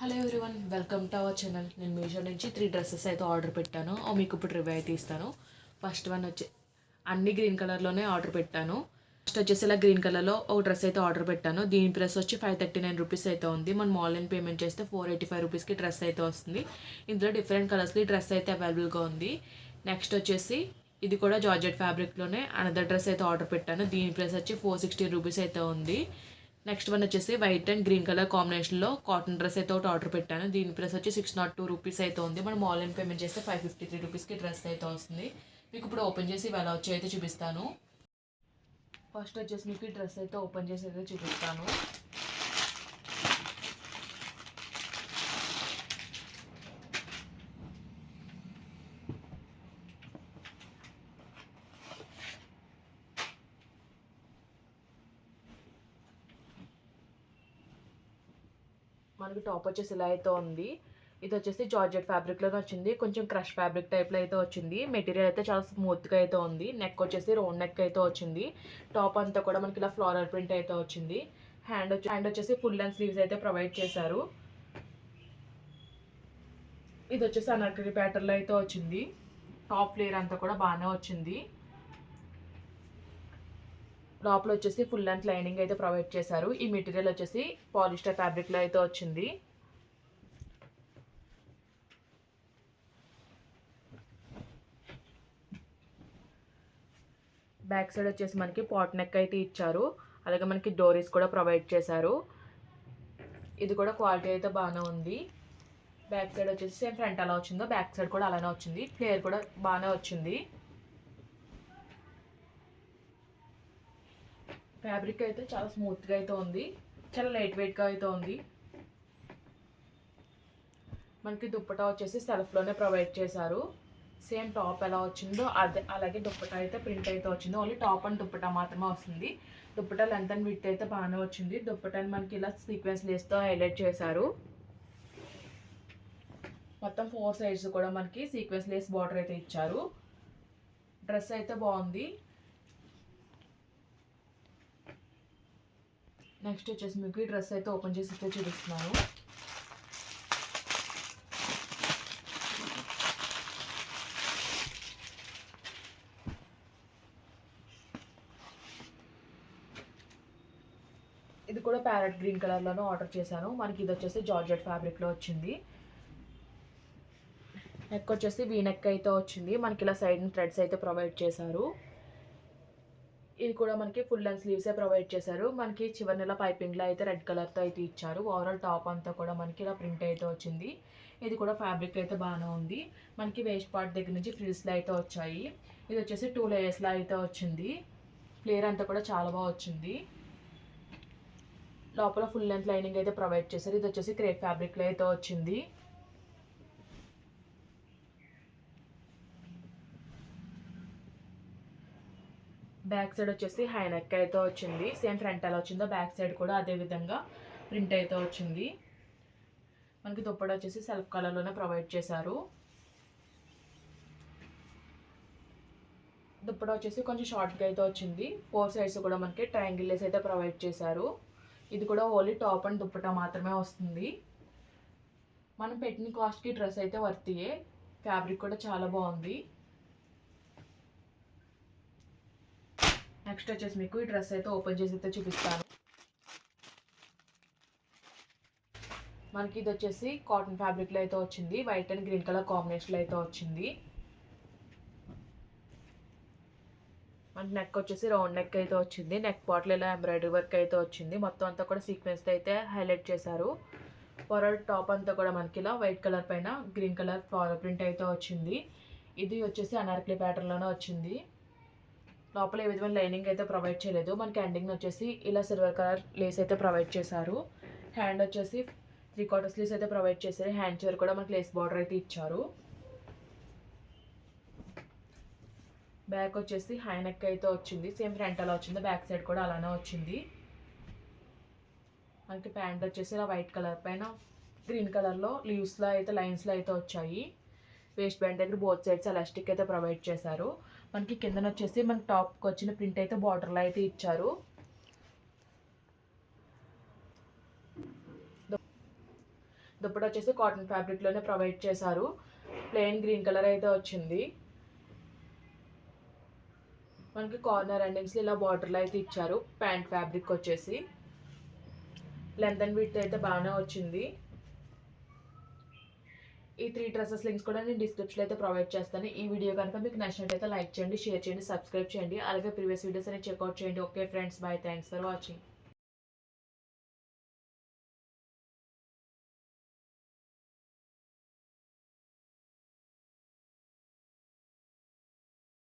Hello everyone, welcome to our channel. నేను మీషో నుంచి 3 dresses అయితే ఆర్డర్ పెట్టాను. మీకు ఇప్పుడు రివ్యూ అయితే ఇస్తాను. ఫస్ట్ వన్ వచ్చి అన్ని గ్రీన్ కలర్లోనే ఆర్డర్ పెట్టాను. ఫస్ట్ వచ్చేసి ఇలా గ్రీన్ కలర్లో ఒక డ్రెస్ అయితే ఆర్డర్ పెట్టాను. దీని ప్రైస్ వచ్చి 539 రూపీస్ అయితే ఉంది. మనం ఆన్లైన్ పేమెంట్ చేస్తే 485 రూపీస్కి డ్రెస్ అయితే వస్తుంది. ఇందులో డిఫరెంట్ కలర్స్లో ఈ డ్రెస్ అయితే అవైలబుల్గా ఉంది. నెక్స్ట్ వచ్చేసి ఇది కూడా జార్జెట్ ఫ్యాబ్రిక్లోనే అనదర్ డ్రెస్ అయితే ఆర్డర్ పెట్టాను. దీని ప్రైస్ వచ్చి 460 రూపీస్ అయితే ఉంది. నెక్స్ట్ వన్ వచ్చేసి వైట్ అండ్ గ్రీన్ కలర్ కాంబినేషన్లో కాటన్ డ్రెస్ అయితే ఒకటి ఆర్డర్ పెట్టాను. దీని ప్రైస్ వచ్చి 602 రూపీస్ అయితే ఉంది. మనం ఆన్లైన్ పేమెంట్ చేస్తే 553 రూపీస్కి డ్రెస్ అయితే వస్తుంది. మీకు ఇప్పుడు ఓపెన్ చేసి ఇవి ఎలా వచ్చి అయితే చూపిస్తాను. ఫస్ట్ వచ్చేసి మీకు ఈ డ్రెస్ అయితే ఓపెన్ చేసి అయితే చూపిస్తాను. మనకి టాప్ వచ్చేసి ఇలా అయితే ఉంది. ఇది వచ్చేసి జార్జెట్ ఫ్యాబ్రిక్లోనే వచ్చింది. కొంచెం క్రష్ ఫ్యాబ్రిక్ టైప్లో అయితే వచ్చింది. మెటీరియల్ అయితే చాలా స్మూత్గా అయితే ఉంది. నెక్ వచ్చేసి రౌండ్ నెక్ అయితే వచ్చింది. టాప్ అంతా కూడా మనకి ఇలా ఫ్లోరల్ ప్రింట్ అయితే వచ్చింది. హ్యాండ్ వచ్చేసి ఫుల్ లెంత్ స్లీవ్స్ అయితే ప్రొవైడ్ చేశారు. ఇది వచ్చేసి అనార్కలి ప్యాటర్న్లో అయితే వచ్చింది. టాప్ లేయర్ అంతా కూడా బాగానే వచ్చింది. లోపల వచ్చేసి ఫుల్ లెంత్ లైనింగ్ అయితే ప్రొవైడ్ చేశారు. ఈ మెటీరియల్ వచ్చేసి పాలిస్టర్ ఫ్యాబ్రిక్లో అయితే వచ్చింది. బ్యాక్ సైడ్ వచ్చేసి మనకి పాట్ నెక్ అయితే ఇచ్చారు. అలాగే మనకి డోరీస్ కూడా ప్రొవైడ్ చేశారు. ఇది కూడా క్వాలిటీ అయితే బాగానే ఉంది. బ్యాక్ సైడ్ వచ్చేసి సేమ్ ఫ్రంట్ ఎలా వచ్చిందో బ్యాక్ సైడ్ కూడా అలానే వచ్చింది. ఫ్లేర్ కూడా బాగానే వచ్చింది. ఫ్యాబ్రిక్ అయితే చాలా స్మూత్గా అయితే ఉంది. చాలా లైట్ వెయిట్గా అయితే ఉంది. మనకి దుప్పటా వచ్చేసి సెల్ఫ్లోనే ప్రొవైడ్ చేశారు. సేమ్ టాప్ ఎలా వచ్చిందో అలాగే దుప్పటా అయితే ప్రింట్ అయితే వచ్చింది. ఓన్లీ టాప్ అండ్ దుప్పటా మాత్రమే వస్తుంది. దుప్పటా లెంత్ అండ్ విడ్త్ అయితే బాగానే వచ్చింది. దుప్పటాని మనకి ఇలా సీక్వెన్స్ లేస్తో హైలైట్ చేశారు. మొత్తం 4 సైడ్స్ కూడా మనకి సీక్వెన్స్ లేస్ బార్డర్ అయితే ఇచ్చారు. డ్రెస్ అయితే బాగుంది. నెక్స్ట్ వచ్చేసి మీకు ఈ డ్రెస్ అయితే ఓపెన్ చేసి అయితే చూపిస్తున్నాను. ఇది కూడా ప్యారెట్ గ్రీన్ కలర్లోనే ఆర్డర్ చేశాను. మనకి ఇది వచ్చేసి జార్జెట్ ఫ్యాబ్రిక్లో వచ్చింది. నెక్ వచ్చేసి వీ నెక్ అయితే వచ్చింది. మనకి ఇలా సైడ్ థ్రెడ్స్ అయితే ప్రొవైడ్ చేశారు. ఇది కూడా మనకి ఫుల్ లెంత్ స్లీవ్సే ప్రొవైడ్ చేశారు. మనకి చివరి నెల పైపింగ్లో అయితే రెడ్ కలర్తో అయితే ఇచ్చారు. ఓవరాల్ టాప్ అంతా కూడా మనకి ఇలా ప్రింట్ అయితే వచ్చింది. ఇది కూడా ఫ్యాబ్రిక్ అయితే బాగానే ఉంది. మనకి వేస్ట్ పార్ట్ దగ్గర నుంచి ఫ్రిల్స్లో అయితే వచ్చాయి. ఇది వచ్చేసి 2 లేయర్స్లో అయితే వచ్చింది. ఫ్లేర్ అంతా కూడా చాలా బాగా వచ్చింది. లోపల ఫుల్ లెంత్ లైనింగ్ అయితే ప్రొవైడ్ చేశారు. ఇది వచ్చేసి క్రేప్ ఫ్యాబ్రిక్లో అయితే వచ్చింది. బ్యాక్ సైడ్ వచ్చేసి హై నెక్ అయితే వచ్చింది. సేమ్ ఫ్రంట్ ఎలా వచ్చిందో బ్యాక్ సైడ్ కూడా అదే విధంగా ప్రింట్ అయితే వచ్చింది. మనకి దుప్పట వచ్చేసి సెల్ఫ్ కలర్లోనే ప్రొవైడ్ చేశారు. దుప్పట వచ్చేసి కొంచెం షార్ట్గా అయితే వచ్చింది. 4 సైడ్స్ కూడా మనకి ట్రయాంగిల్ లేస్ అయితే ప్రొవైడ్ చేశారు. ఇది కూడా ఓన్లీ టాప్ అండ్ దుప్పట మాత్రమే వస్తుంది. మనం పెట్టిన కాస్ట్కి డ్రెస్ అయితే వర్తియే. ఫ్యాబ్రిక్ కూడా చాలా బాగుంది. నెక్స్ట్ వచ్చేసి మీకు ఈ డ్రెస్ అయితే ఓపెన్ చేసి అయితే చూపిస్తాను. మనకి ఇది వచ్చేసి కాటన్ ఫ్యాబ్రిక్లో అయితే వచ్చింది. వైట్ అండ్ గ్రీన్ కలర్ కాంబినేషన్లో అయితే వచ్చింది. మనకి నెక్ వచ్చేసి రౌండ్ నెక్ అయితే వచ్చింది. నెక్ పార్ట్లో ఇలా ఎంబ్రాయిడరీ వర్క్ అయితే వచ్చింది. మొత్తం అంతా కూడా సీక్వెన్స్ అయితే హైలైట్ చేశారు. ఓవరాల్ టాప్ అంతా కూడా మనకి ఇలా వైట్ కలర్ పైన గ్రీన్ కలర్ ఫ్లోరల్ ప్రింట్ అయితే వచ్చింది. ఇది వచ్చేసి అనార్కలి ప్యాటర్న్లోనే వచ్చింది. లోపల ఏ విధమైన లైనింగ్ అయితే ప్రొవైడ్ చేయలేదు. మనకి ఎండింగ్ వచ్చేసి ఇలా సిల్వర్ కలర్ లేస్ అయితే ప్రొవైడ్ చేశారు. హ్యాండ్ వచ్చేసి 3/4 స్లీవ్స్ అయితే ప్రొవైడ్ చేశారు. హ్యాండ్ చివరి కూడా మనకి లేస్ బార్డర్ అయితే ఇచ్చారు. బ్యాక్ వచ్చేసి హై నెక్ అయితే వచ్చింది. సేమ్ ఫ్రంట్ అలా వచ్చింది. బ్యాక్ సైడ్ కూడా అలానే వచ్చింది. మనకి ప్యాంట్ వచ్చేసి ఇలా వైట్ కలర్ పైన గ్రీన్ కలర్లో లీవ్స్లో అయితే లైన్స్లో అయితే వచ్చాయి. వేస్ట్ బ్యాండ్ దగ్గర బోత్ సైడ్స్ ఎలాస్టిక్ అయితే ప్రొవైడ్ చేశారు. మనకి కిందన వచ్చేసి మనకి టాప్కి వచ్చిన ప్రింట్ అయితే బార్డర్లో అయితే ఇచ్చారు. దుప్పట వచ్చేసి కాటన్ ఫ్యాబ్రిక్లోనే ప్రొవైడ్ చేశారు. ప్లెయిన్ గ్రీన్ కలర్ అయితే వచ్చింది. మనకి కార్నర్ ఎండింగ్స్లో ఇలా బార్డర్లు అయితే ఇచ్చారు. ప్యాంట్ ఫ్యాబ్రిక్ వచ్చేసి లెంత్ అండ్ విడ్త్ అయితే బాగానే వచ్చింది. ఈ 3 డ్రెస్సెస్ లింక్స్ కూడా నేను డిస్క్రిప్షన్లో అయితే ప్రొవైడ్ చేస్తాను. ఈ వీడియో కనుక మీకు నచ్చినట్టయితే లైక్ చేయండి, షేర్ చేయండి, సబ్స్క్రైబ్ చేయండి. అలాగే ప్రీవియస్ వీడియోస్ అనేవి చెక్అవుట్ చేయండి. Okay friends, bye, thanks for watching.